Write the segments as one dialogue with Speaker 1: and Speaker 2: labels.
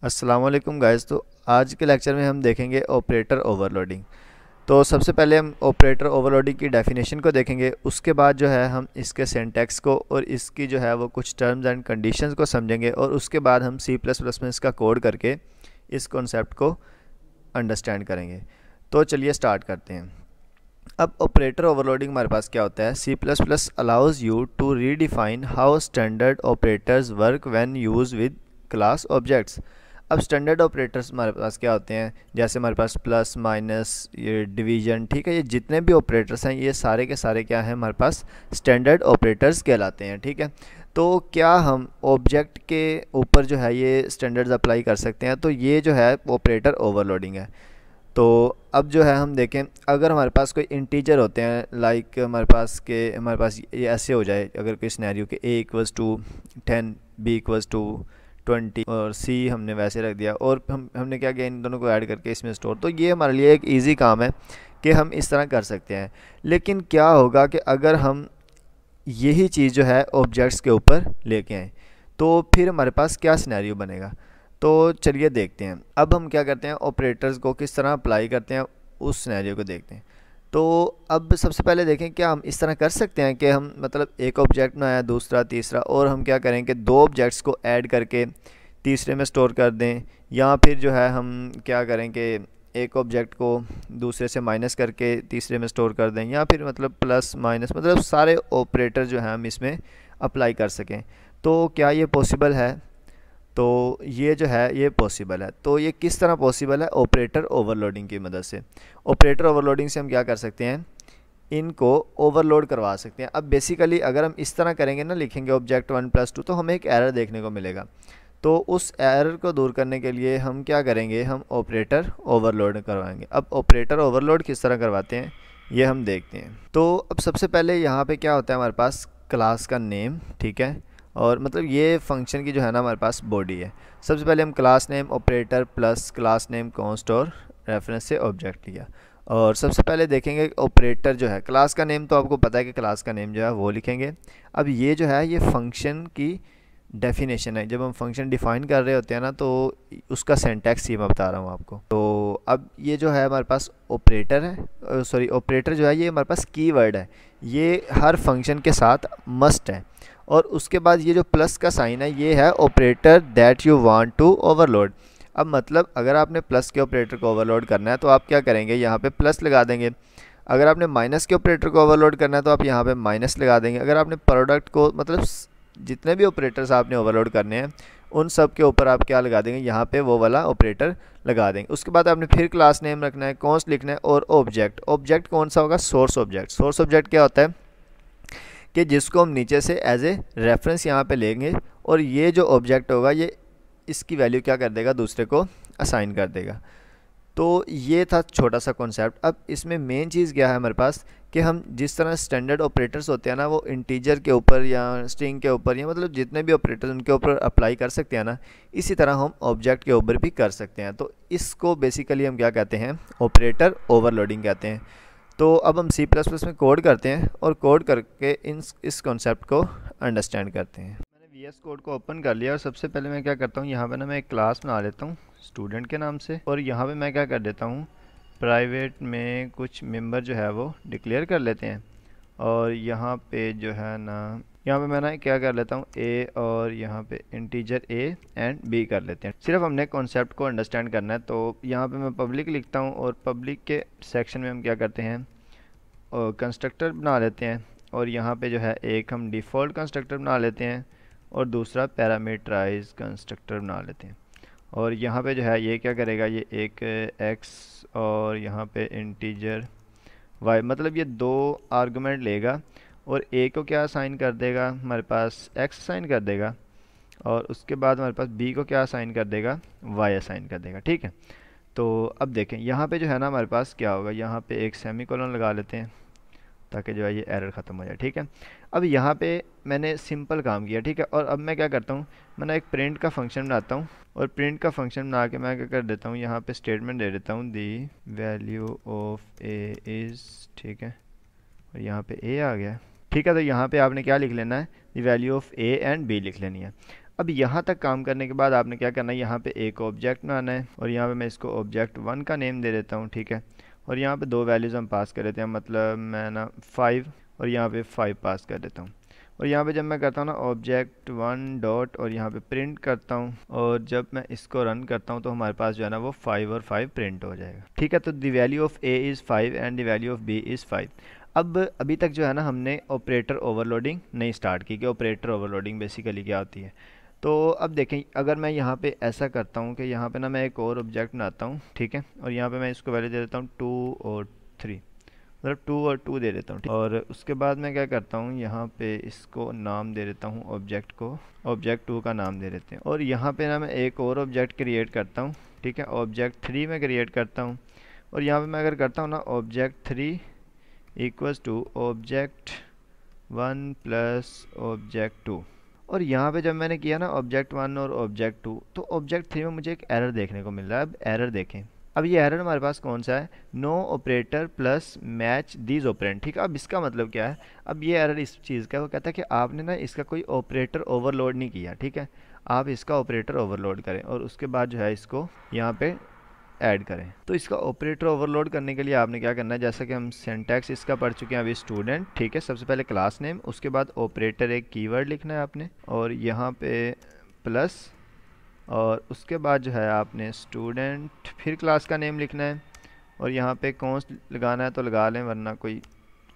Speaker 1: अस्सलाम वालेकुम गाइस। तो आज के लेक्चर में हम देखेंगे ऑपरेटर ओवरलोडिंग। तो सबसे पहले हम ऑपरेटर ओवरलोडिंग की डेफिनेशन को देखेंगे, उसके बाद जो है हम इसके सिंटैक्स को और इसकी जो है वो कुछ टर्म्स एंड कंडीशंस को समझेंगे, और उसके बाद हम सी प्लस प्लस में इसका कोड करके इस कॉन्सेप्ट को अंडरस्टैंड करेंगे। तो चलिए स्टार्ट करते हैं। अब ऑपरेटर ओवरलोडिंग हमारे पास क्या होता है। C plus plus allows you to redefine how standard operators work when used with class objects. अब स्टैंडर्ड ऑपरेटर्स हमारे पास क्या होते हैं, जैसे हमारे पास प्लस माइनस, ये डिवीजन, ठीक है, ये जितने भी ऑपरेटर्स हैं ये सारे के सारे क्या हैं, हमारे पास स्टैंडर्ड ऑपरेटर्स कहलाते हैं। ठीक है, तो क्या हम ऑब्जेक्ट के ऊपर जो है ये स्टैंडर्ड्स अप्लाई कर सकते हैं, तो ये जो है ऑपरेटर ओवरलोडिंग है। तो अब जो है हम देखें, अगर हमारे पास कोई इंटीजर होते हैं, लाइक हमारे पास ये ऐसे हो जाए, अगर कोई सिनेरियो के a=10, b=20 और c हमने वैसे रख दिया, और हमने क्या किया, इन दोनों को ऐड करके इसमें स्टोर। तो ये हमारे लिए एक इजी काम है कि हम इस तरह कर सकते हैं। लेकिन क्या होगा कि अगर हम यही चीज़ जो है ऑब्जेक्ट्स के ऊपर लेके आएँ, तो फिर हमारे पास क्या सिनेरियो बनेगा। तो चलिए देखते हैं। अब हम क्या करते हैं, ऑपरेटर्स को किस तरह अप्लाई करते हैं, उस सिनेरियो को देखते हैं। तो अब सबसे पहले देखें, क्या हम इस तरह कर सकते हैं कि हम मतलब एक ऑब्जेक्ट बनाया, दूसरा, तीसरा, और हम क्या करें कि दो ऑब्जेक्ट्स को ऐड करके तीसरे में स्टोर कर दें, या फिर जो है हम क्या करें कि एक ऑब्जेक्ट को दूसरे से माइनस करके तीसरे में स्टोर कर दें, या फिर मतलब प्लस माइनस, मतलब सारे ऑपरेटर जो हैं हम इसमें अप्लाई कर सकें। तो क्या ये पॉसिबल है? तो ये जो है ये पॉसिबल है। तो ये किस तरह पॉसिबल है? ऑपरेटर ओवरलोडिंग की मदद से। ऑपरेटर ओवरलोडिंग से हम क्या कर सकते हैं, इनको ओवरलोड करवा सकते हैं। अब बेसिकली अगर हम इस तरह करेंगे ना, लिखेंगे ऑब्जेक्ट 1+2, तो हमें एक एरर देखने को मिलेगा। तो उस एरर को दूर करने के लिए हम क्या करेंगे, हम ऑपरेटर ओवरलोड करवाएंगे। अब ऑपरेटर ओवरलोड किस तरह करवाते हैं ये हम देखते हैं। तो अब सबसे पहले यहाँ पे क्या होता है, हमारे पास क्लास का नेम, ठीक है, और मतलब ये फंक्शन की जो है ना हमारे पास बॉडी है। सबसे पहले हम class name operator plus class name const और रेफरेंस से ऑब्जेक्ट लिया। और सबसे पहले देखेंगे ऑपरेटर जो है, क्लास का नेम तो आपको पता है कि क्लास का नेम जो है वो लिखेंगे। अब ये जो है ये फंक्शन की डेफिनेशन है। जब हम फंक्शन डिफाइन कर रहे होते हैं ना, तो उसका सिंटैक्स ये मैं बता रहा हूँ आपको। तो अब ये जो है हमारे पास ऑपरेटर है, सॉरी, ऑपरेटर जो है ये हमारे पास कीवर्ड है, ये हर फंक्शन के साथ मस्ट है। और उसके बाद ये जो प्लस का साइन है ये है operator that you want to overload. अब मतलब अगर आपने प्लस के ऑपरेटर को ओवरलोड करना है तो आप क्या करेंगे, यहाँ पे प्लस लगा देंगे। अगर आपने माइनस के ऑपरेटर को ओवरलोड करना है तो आप यहाँ पे माइनस लगा देंगे। अगर आपने प्रोडक्ट को, मतलब जितने भी ऑपरेटर्स आपने ओवरलोड करने हैं उन सब के ऊपर आप क्या लगा देंगे, यहाँ पे वो वाला ऑपरेटर लगा देंगे। उसके बाद आपने फिर क्लास नेम रखना है, कॉन्स्ट लिखना है, और ऑब्जेक्ट। ऑब्जेक्ट कौन सा होगा? Source object. सोर्स ऑब्जेक्ट क्या होता है कि जिसको हम नीचे से एज ए रेफरेंस यहाँ पे लेंगे, और ये जो ऑब्जेक्ट होगा ये इसकी वैल्यू क्या कर देगा, दूसरे को असाइन कर देगा। तो ये था छोटा सा कॉन्सेप्ट। अब इसमें मेन चीज़ क्या है हमारे पास, कि हम जिस तरह स्टैंडर्ड ऑपरेटर्स होते हैं ना, वो इंटीजर के ऊपर या स्ट्रिंग के ऊपर, या मतलब जितने भी ऑपरेटर्स उनके ऊपर अप्लाई कर सकते हैं ना, इसी तरह हम ऑब्जेक्ट के ऊपर भी कर सकते हैं। तो इसको बेसिकली हम क्या कहते हैं, ऑपरेटर ओवरलोडिंग कहते हैं। तो अब हम सी प्लस प्लस में कोड करते हैं, और कोड करके इस कॉन्सेप्ट को अंडरस्टैंड करते हैं। मैंने वी एस कोड को ओपन कर लिया, और सबसे पहले मैं क्या करता हूँ, यहाँ पे ना मैं एक क्लास बना लेता हूँ स्टूडेंट के नाम से, और यहाँ पे मैं क्या कर देता हूँ, प्राइवेट में कुछ मेंबर जो है वो डिक्लेयर कर लेते हैं। और यहाँ पे जो है ना, यहाँ पे मैं ना क्या कर लेता हूँ, ए, और यहाँ पे इंटीजर ए एंड बी कर लेते हैं। सिर्फ हमने कॉन्सेप्ट को अंडरस्टैंड करना है। तो यहाँ पे मैं पब्लिक लिखता हूँ, और पब्लिक के सेक्शन में हम क्या करते हैं, और कंस्ट्रक्टर बना लेते हैं। और यहाँ पे जो है एक हम डिफ़ॉल्ट कंस्ट्रक्टर बना लेते हैं, और दूसरा पैरामीटराइज कंस्ट्रक्टर बना लेते हैं। और यहाँ पे जो है ये क्या करेगा, ये एक एक्स और यहाँ पे इंटीजर वाई, मतलब ये दो आर्गुमेंट लेगा, और ए को क्या असाइन कर देगा, हमारे पास एक्स असाइन कर देगा, और उसके बाद हमारे पास बी को क्या असाइन कर देगा, वाई असाइन कर देगा। ठीक है, तो अब देखें यहाँ पे जो है ना हमारे पास क्या होगा, यहाँ पे एक सेमीकोलन लगा लेते हैं ताकि जो है ये एरर ख़त्म हो जाए। ठीक है, अब यहाँ पे मैंने सिंपल काम किया। ठीक है, और अब मैं क्या करता हूँ, मैंने एक प्रिंट का फंक्शन बनाता हूँ, और प्रिंट का फंक्शन बना के मैं क्या कर देता हूँ, यहाँ पे स्टेटमेंट दे देता हूँ, दी वैल्यू ऑफ ए इज़, ठीक है, और यहाँ पे ए आ गया। ठीक है, तो यहाँ पे आपने क्या लिख लेना है, the value of a and b लिख लेनी है। अब यहाँ तक काम करने के बाद आपने क्या करना है, यहाँ पे एक ऑब्जेक्ट बनाना है और यहाँ पे मैं इसको ऑब्जेक्ट 1 का नेम दे देता हूँ, ठीक है। और यहाँ पे दो वैल्यूज़ हम पास कर देते हैं, मतलब मैं ना 5 और यहाँ पे 5 पास कर देता हूँ। और यहाँ पे जब मैं करता हूँ ना ऑब्जेक्ट 1 डॉट और यहाँ पे प्रिंट करता हूँ और जब मैं इसको रन करता हूँ तो हमारे पास जो है ना वो 5 और 5 प्रिंट हो जाएगा, ठीक है। तो the value of a is 5 and the value of b is 5। अब अभी तक जो है ना हमने ऑपरेटर ओवरलोडिंग नहीं स्टार्ट की कि ऑपरेटर ओवरलोडिंग बेसिकली क्या होती है। तो अब देखें, अगर मैं यहाँ पे ऐसा करता हूँ कि यहाँ पे ना मैं एक और ऑब्जेक्ट बनाता हूँ, ठीक है। और यहाँ पे मैं इसको वैल्यू दे देता हूँ 2 और 3, मतलब 2 और 2 दे देता हूँ, ठीक। और उसके बाद मैं क्या करता हूँ, यहाँ पे इसको नाम दे देता हूँ ऑब्जेक्ट को, ऑब्जेक्ट 2 का नाम दे देते हैं। और यहाँ पे ना मैं एक और ऑब्जेक्ट क्रिएट करता हूँ, ठीक है, ऑब्जेक्ट 3 में क्रिएट करता हूँ। और यहाँ पे मैं अगर करता हूँ ना object 3 equals to object 1 plus object 2। और यहाँ पे जब मैंने किया ना ऑब्जेक्ट 1 और ऑब्जेक्ट 2, तो ऑब्जेक्ट 3 में मुझे एक एरर देखने को मिल रहा है। अब एरर देखें, अब ये एरर हमारे पास कौन सा है, no operator plus match these operand, ठीक है। अब इसका मतलब क्या है, अब ये एरर इस चीज़ का वो कहता है कि आपने ना इसका कोई ऑपरेटर ओवरलोड नहीं किया, ठीक है। आप इसका ऑपरेटर ओवरलोड करें और उसके बाद जो है इसको यहाँ पे ऐड करें। तो इसका ऑपरेटर ओवरलोड करने के लिए आपने क्या करना है, जैसा कि हम सिंटैक्स इसका पढ़ चुके हैं अभी स्टूडेंट, ठीक है। सबसे पहले क्लास नेम, उसके बाद ऑपरेटर एक कीवर्ड लिखना है आपने और यहाँ पे प्लस, और उसके बाद जो है आपने स्टूडेंट फिर क्लास का नेम लिखना है और यहाँ पे कॉन्स्ट लगाना है तो लगा लें वरना कोई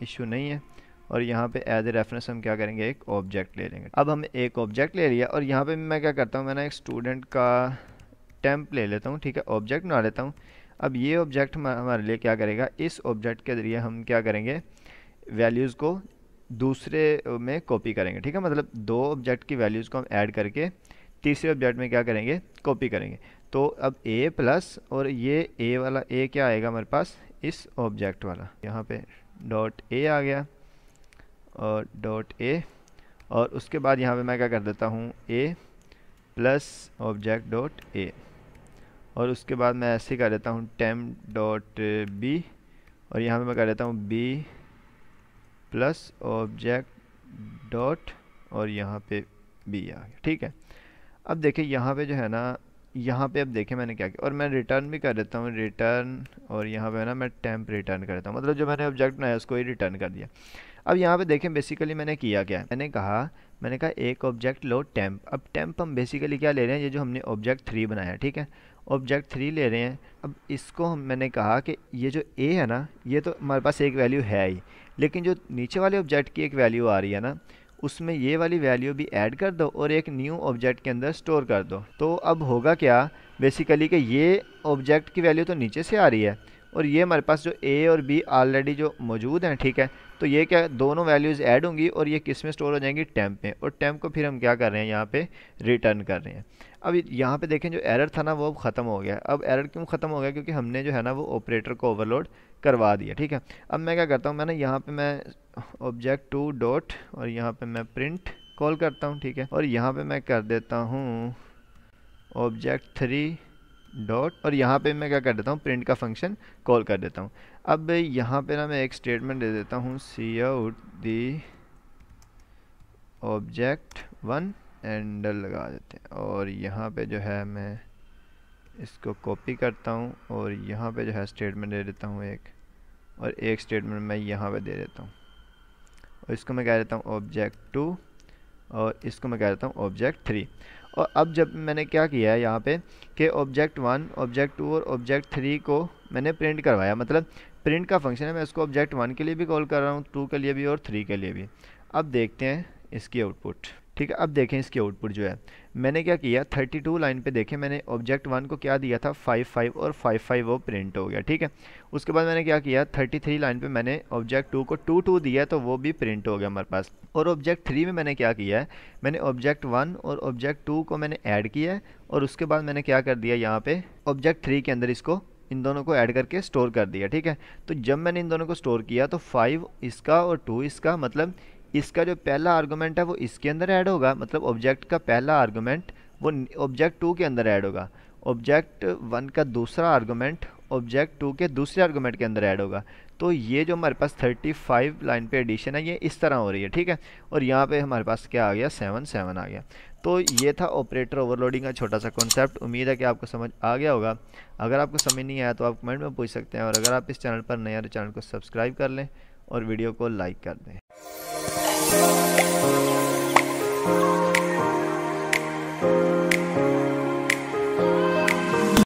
Speaker 1: इशू नहीं है। और यहाँ पे एज ए रेफरेंस हम क्या करेंगे, एक ऑब्जेक्ट ले लेंगे। अब हम एक ऑब्जेक्ट ले लिया और यहाँ पे मैं क्या करता हूँ, मैंने एक स्टूडेंट का टेम्प ले लेता हूँ, ठीक है, ऑब्जेक्ट बना लेता हूँ। अब ये ऑब्जेक्ट हमारे लिए क्या करेगा, इस ऑब्जेक्ट के ज़रिए हम क्या करेंगे, वैल्यूज़ को दूसरे में कॉपी करेंगे, ठीक है। मतलब दो ऑब्जेक्ट की वैल्यूज़ को हम ऐड करके तीसरे ऑब्जेक्ट में क्या करेंगे, कॉपी करेंगे। तो अब a प्लस और ये a वाला a क्या आएगा हमारे पास, इस ऑब्जेक्ट वाला, यहाँ पे डॉट a आ गया और डॉट a। और उसके बाद यहाँ पे मैं क्या कर देता हूँ, a plus object dot a। और उसके बाद मैं ऐसे कर देता हूँ टेम्प डॉट b और यहाँ पे मैं कर देता हूँ b प्लस ऑब्जेक्ट डॉट और यहाँ पे b आ गया, ठीक है। अब देखिए यहाँ पे जो है ना, यहाँ पे अब देखें मैंने क्या किया और मैं रिटर्न भी कर देता हूँ, रिटर्न, और यहाँ पे ना मैं टेम्प रिटर्न कर देता हूँ, मतलब जो मैंने ऑब्जेक्ट बनाया उसको ही रिटर्न कर दिया। अब यहाँ पे देखें बेसिकली मैंने किया क्या है, मैंने कहा एक ऑब्जेक्ट लो टेम्प। अब टेम्प हम बेसिकली क्या ले रहे हैं, ये जो हमने ऑब्जेक्ट 3 बनाया, ठीक है, ऑब्जेक्ट 3 ले रहे हैं। अब इसको मैंने कहा कि ये जो a है ना, ये तो हमारे पास एक वैल्यू है ही, लेकिन जो नीचे वाले ऑब्जेक्ट की एक वैल्यू आ रही है ना, उसमें ये वाली वैल्यू भी ऐड कर दो और एक न्यू ऑब्जेक्ट के अंदर स्टोर कर दो। तो अब होगा क्या बेसिकली कि ये ऑब्जेक्ट की वैल्यू तो नीचे से आ रही है और ये हमारे पास जो a और b ऑलरेडी जो मौजूद हैं, ठीक है। तो ये क्या दोनों वैल्यूज़ ऐड होंगी और ये किस में स्टोर हो जाएंगी, टेम्प में। और टेम्प को फिर हम क्या कर रहे हैं, यहाँ पे रिटर्न कर रहे हैं। अब यहाँ पे देखें जो एरर था ना वो अब ख़त्म हो गया। अब एरर क्यों ख़त्म हो गया, क्योंकि हमने जो है ना वो ऑपरेटर को ओवरलोड करवा दिया, ठीक है। अब मैं क्या करता हूँ, मैं ना यहाँ पे मैं ऑब्जेक्ट 2 डॉट और यहाँ पे मैं प्रिंट कॉल करता हूँ, ठीक है। और यहाँ पे मैं कर देता हूँ ऑब्जेक्ट 3 डॉट और यहाँ पे मैं क्या कर देता हूँ, प्रिंट का फंक्शन कॉल कर देता हूँ। अब यहाँ पे ना मैं एक स्टेटमेंट दे देता हूँ, सी आउट दी ऑब्जेक्ट 1 एंडल लगा देते हैं। और यहाँ पे जो है मैं इसको कॉपी करता हूँ और यहाँ पे जो है स्टेटमेंट दे देता हूँ एक, और एक स्टेटमेंट मैं यहाँ पे दे देता हूँ और इसको मैं कह देता हूँ ऑब्जेक्ट 2 और इसको मैं कह देता हूँ ऑब्जेक्ट 3। और अब जब मैंने क्या किया है यहाँ पे कि ऑब्जेक्ट 1, ऑब्जेक्ट 2 और ऑब्जेक्ट 3 को मैंने प्रिंट करवाया, मतलब प्रिंट का फंक्शन है, मैं इसको ऑब्जेक्ट 1 के लिए भी कॉल कर रहा हूँ, 2 के लिए भी और 3 के लिए भी। अब देखते हैं इसकी आउटपुट, ठीक है। अब देखें इसकी आउटपुट जो है, मैंने क्या किया 32 लाइन पे देखें, मैंने ऑब्जेक्ट 1 को क्या दिया था 5 5 और 5 5 वो प्रिंट हो गया, ठीक है। उसके बाद मैंने क्या किया 33 लाइन पे मैंने ऑब्जेक्ट 2 को 2 2 दिया तो वो भी प्रिंट हो गया हमारे पास। और ऑब्जेक्ट 3 में मैंने क्या किया है, मैंने ऑब्जेक्ट 1 और ऑब्जेक्ट 2 को मैंने ऐड किया है और उसके बाद मैंने क्या कर दिया यहाँ पे ऑब्जेक्ट 3 के अंदर इसको इन दोनों को ऐड करके स्टोर कर दिया, ठीक है। तो जब मैंने इन दोनों को स्टोर किया तो 5 इसका और 2 इसका, मतलब इसका जो पहला आर्गुमेंट है वो इसके अंदर ऐड होगा, मतलब ऑब्जेक्ट का पहला आर्गुमेंट वो ऑब्जेक्ट 2 के अंदर ऐड होगा, ऑब्जेक्ट 1 का दूसरा आर्गुमेंट ऑब्जेक्ट 2 के दूसरे आर्गुमेंट के अंदर ऐड होगा। तो ये जो हमारे पास 35 लाइन पे एडिशन है ये इस तरह हो रही है, ठीक है। और यहाँ पे हमारे पास क्या आ गया, 7 आ गया। तो ये था ऑपरेटर ओवरलोडिंग का छोटा सा कॉन्सेप्ट। उम्मीद है कि आपको समझ आ गया होगा। अगर आपको समझ नहीं आया तो आप कमेंट में पूछ सकते हैं, और अगर आप इस चैनल पर नए हैं तो चैनल को सब्सक्राइब कर लें और वीडियो को लाइक कर दें।